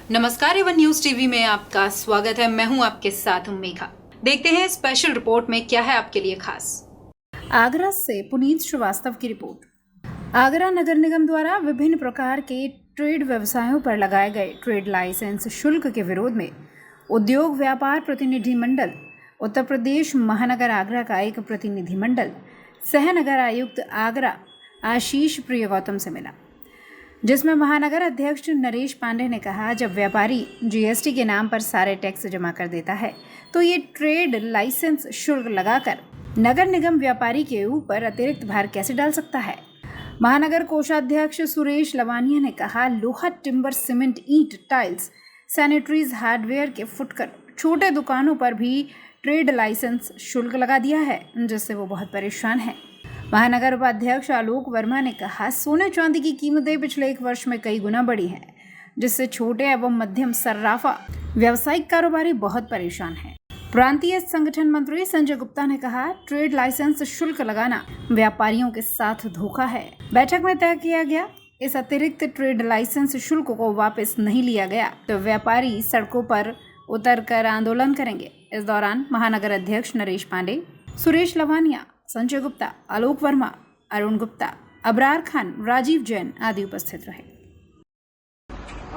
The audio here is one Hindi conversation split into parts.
नमस्कार, एवन न्यूज टीवी में आपका स्वागत है। मैं हूं आपके साथ मेघा। देखते हैं स्पेशल रिपोर्ट में क्या है आपके लिए खास। आगरा से पुनीत श्रीवास्तव की रिपोर्ट। आगरा नगर निगम द्वारा विभिन्न प्रकार के ट्रेड व्यवसायों पर लगाए गए ट्रेड लाइसेंस शुल्क के विरोध में उद्योग व्यापार प्रतिनिधि मंडल, उत्तर प्रदेश महानगर आगरा का एक प्रतिनिधि मंडल सह नगर आयुक्त आगरा आशीष प्रिय गौतम से मिला, जिसमें महानगर अध्यक्ष नरेश पांडे ने कहा, जब व्यापारी जीएसटी के नाम पर सारे टैक्स जमा कर देता है तो ये ट्रेड लाइसेंस शुल्क लगाकर नगर निगम व्यापारी के ऊपर अतिरिक्त भार कैसे डाल सकता है। महानगर कोषाध्यक्ष सुरेश लवानिया ने कहा, लोहा, टिम्बर, सीमेंट, ईंट, टाइल्स, सैनिटरीज, हार्डवेयर के फुटकर छोटे दुकानों पर भी ट्रेड लाइसेंस शुल्क लगा दिया है, जिससे वो बहुत परेशान है। महानगर उपाध्यक्ष आलोक वर्मा ने कहा, सोने चांदी की कीमतें पिछले एक वर्ष में कई गुना बढ़ी हैं, जिससे छोटे एवं मध्यम सर्राफा व्यावसायिक कारोबारी बहुत परेशान हैं। प्रांतीय संगठन मंत्री संजय गुप्ता ने कहा, ट्रेड लाइसेंस शुल्क लगाना व्यापारियों के साथ धोखा है। बैठक में तय किया गया, इस अतिरिक्त ट्रेड लाइसेंस शुल्क को वापस नहीं लिया गया तो व्यापारी सड़कों पर उतरकर आंदोलन करेंगे। इस दौरान महानगर अध्यक्ष नरेश पांडे, सुरेश लवानिया, संजय गुप्ता, आलोक वर्मा, अरुण गुप्ता, अबरार खान, राजीव जैन आदि उपस्थित रहे।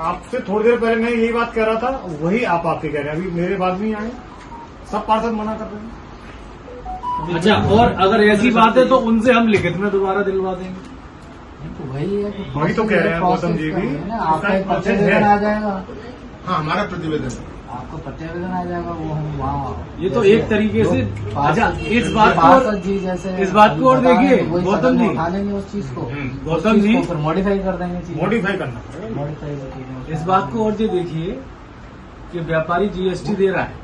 आपसे थोड़ी देर पहले मैं यही बात कह रहा था, वही आप आके कह रहे हैं। अभी मेरे बाद नहीं आए, सब पार्षद मना कर रहे हैं। अच्छा, और अगर ऐसी बात है तो उनसे हम लिखित में दोबारा दिलवा देंगे। तो वही है, वही तो कह रहे हैं गौतम जी भी, आपका एक प्रतिवेदन आ जाएगा। हाँ, हमारा प्रतिवेदन, आपको प्रतिवेदन आ जाएगा, वो हम वहाँ। ये तो एक तरीके से अच्छा, इस बात को और देखिए गौतम जी, उठा लेंगे उस चीज को, गौतम जी फिर मॉडिफाई कर देंगे चीज, मॉडिफाई करना पड़ेगा। मॉडिफाई इस बात को और ये देखिए कि व्यापारी जीएसटी दे रहा है,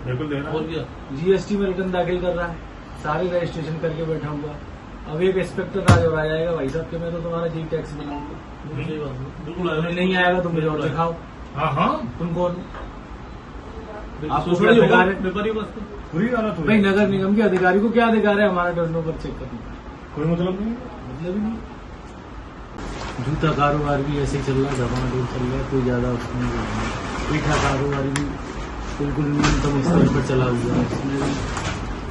बिल्कुल दे रहा है, जीएसटी में रिटर्न दाखिल कर रहा है, सारे रजिस्ट्रेशन करके बैठा हुआ। अब एक इंस्पेक्टर आज और आ जाएगा, भाई साहब के मैं तो तुम्हारा जी टैक्स बनाऊंगा, नहीं आएगा तो मुझे और दिखाओ। हाँ, तुम कौन? आपको पूरी हालत हो भाई, नगर निगम के अधिकारी को क्या अधिकार है हमारा टर्नओवर चेक करने का? कोई मतलब नहीं, मतलब ही नहीं। जूता कारोबार भी ऐसे ही चल रहा है, धमाधोल चल रहा है, कोई ज्यादा उसमें नहीं है। मीठा कारोबार भी बिल्कुल न्यूनतम स्तर पर चला हुआ है, इसमें भी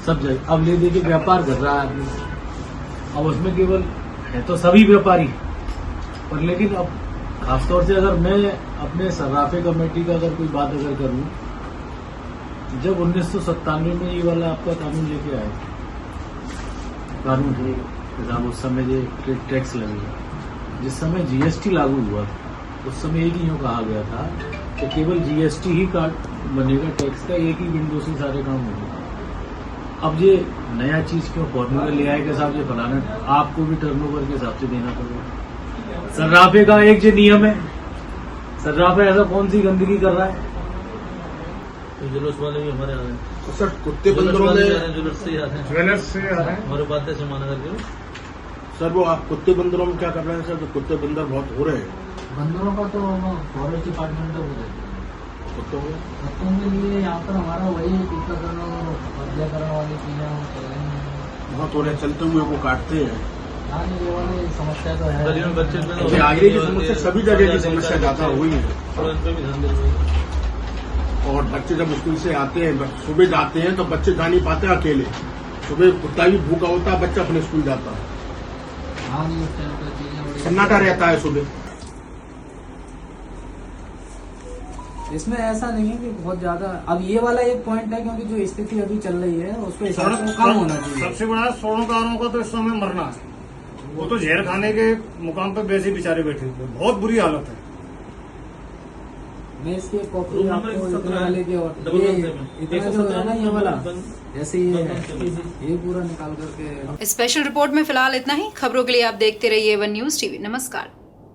सब जगह अब ले दे के व्यापार कर रहा है आदमी। अब उसमें केवल है तो सभी व्यापारी, पर लेकिन अब खासतौर से अगर मैं अपने सर्राफे कमेटी का अगर कोई बात अगर करूं, जब 1997 में ये वाला आपका कानून लेके आए, कानून साहब, उस समय जो ट्रेड टैक्स लगेगा, जिस समय जीएसटी लागू हुआ उस समय एक ही यूँ कहा गया था कि केवल जीएसटी ही कार्ड बनेगा टैक्स का, एक ही विंडो से सारे काम होंगे। अब ये नया चीज क्यों फॉर्मूला ले आएगा साहब, ये फलाना आपको भी टर्नओवर के हिसाब से देना पड़ेगा। सर्राफे का एक जो नियम है, सर्राफा ऐसा कौन सी गंदगी कर रहा है? जुलूस वाले भी हमारे आ रहे हैं तो सर कुत्ते बंदरों में जुलूस से ही आ रहे हैं, ज्वेलर्स से आ रहे हैं। हमारे उपाध्याय से महानगर के। सर वो आप कुत्ते बंदरों में क्या कर रहे हैं सर? तो कुत्ते बंदर बहुत हो रहे हैं बंदरों का तो फॉरेस्ट डिपार्टमेंट का बोले कुत्तों में। कुत्तों के लिए यहाँ पर हमारा वही टीकाकरण और अध्ययकरण वाली चीजें हम कर रहे हैं। बहुत हो रहे हैं, चलते हुए वो काटते हैं। हाँ, ये वाली समस्या तो है। गलियों में बच्चे ये आगे की समस्या सभी जगह की समस्या ज्यादा हुई है। थोड़ा इन पे भी ध्यान देना। और बच्चे जब स्कूल से आते हैं, सुबह जाते हैं तो बच्चे जा नहीं पाते अकेले। सुबह कुत्ता भी भूखा होता है, बच्चा अपने स्कूल जाता है, हाँ, ये उस टाइम पर चीजें बड़ी सन्नाटा रहता है सुबह। इसमें ऐसा नहीं है कि बहुत ज्यादा। अब ये वाला एक पॉइंट है, क्योंकि जो स्थिति अभी चल रही है उसको हिसाब से कम होना चाहिए। सबसे बड़ा स्वर्णकारों का तो इस समय मरना है, वो तो जहर खाने के मुकाम पर वैसे बेचारे बैठे हुए, बहुत बुरी हालत है। मैं इसकी कॉपी आपको इतने वाले की, और ये इतना जो है ना ये वाला जैसे ये पूरा निकाल करके। स्पेशल रिपोर्ट में फिलहाल इतना ही। खबरों के लिए आप देखते रहिए वन न्यूज टीवी। नमस्कार।